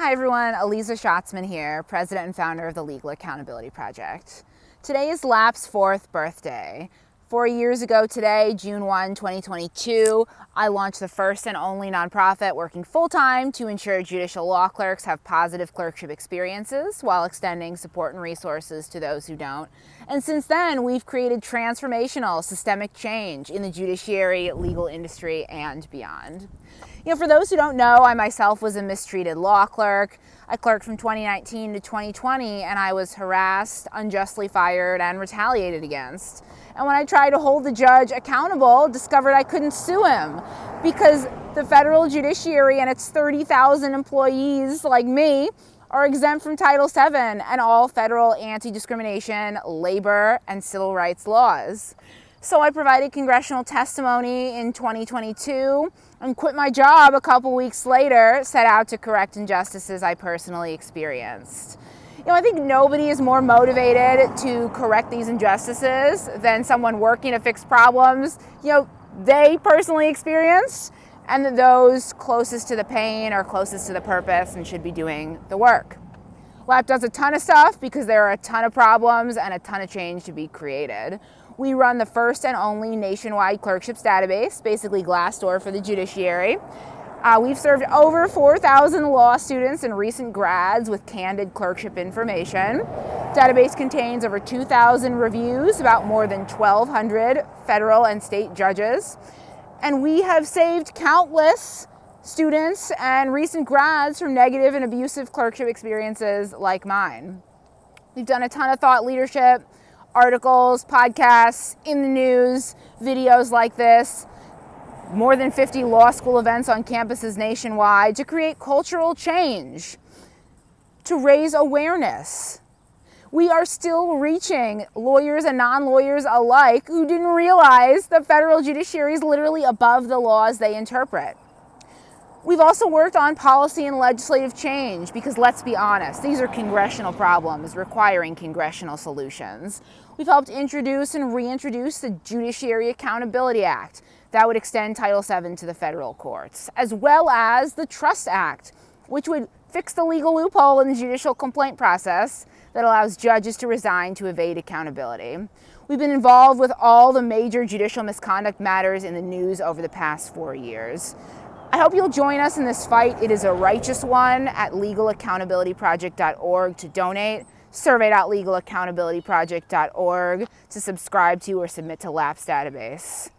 Hi everyone, Aliza Schatzman here, President and founder of the Legal Accountability Project. Today is LAP's 4th birthday. 4 years ago today, June 1, 2022, I launched the first and only nonprofit working full-time to ensure judicial law clerks have positive clerkship experiences while extending support and resources to those who don't. And since then, we've created transformational systemic change in the judiciary, legal industry, and beyond. For those who don't know, I myself was a mistreated law clerk. I clerked from 2019 to 2020, and I was harassed, unjustly fired, and retaliated against. And when I tried to hold the judge accountable, discovered I couldn't sue him because the federal judiciary and its 30,000 employees like me are exempt from Title VII and all federal anti-discrimination, labor, and civil rights laws. So I provided congressional testimony in 2022 and quit my job a couple weeks later, set out to correct injustices I personally experienced. I think nobody is more motivated to correct these injustices than someone working to fix problems they personally experienced, and those closest to the pain or closest to the purpose and should be doing the work. LAP does a ton of stuff because there are a ton of problems and a ton of change to be created. We run the first and only nationwide clerkships database, basically Glassdoor for the judiciary. We've served over 4,000 law students and recent grads with candid clerkship information. Database contains over 2,000 reviews about more than 1,200 federal and state judges. And we have saved countless students and recent grads from negative and abusive clerkship experiences like mine. We've done a ton of thought leadership, articles, podcasts, in the news, videos like this, more than 50 law school events on campuses nationwide to create cultural change, to raise awareness. We are still reaching lawyers and non-lawyers alike who didn't realize the federal judiciary is literally above the laws they interpret. We've also worked on policy and legislative change because, let's be honest, these are congressional problems requiring congressional solutions. We've helped introduce and reintroduce the Judiciary Accountability Act that would extend Title VII to the federal courts, as well as the Trust Act, which would fix the legal loophole in the judicial complaint process that allows judges to resign to evade accountability. We've been involved with all the major judicial misconduct matters in the news over the past 4 years. I hope you'll join us in this fight. It is a righteous one at legalaccountabilityproject.org to donate, survey.legalaccountabilityproject.org to subscribe to or submit to LAP's database.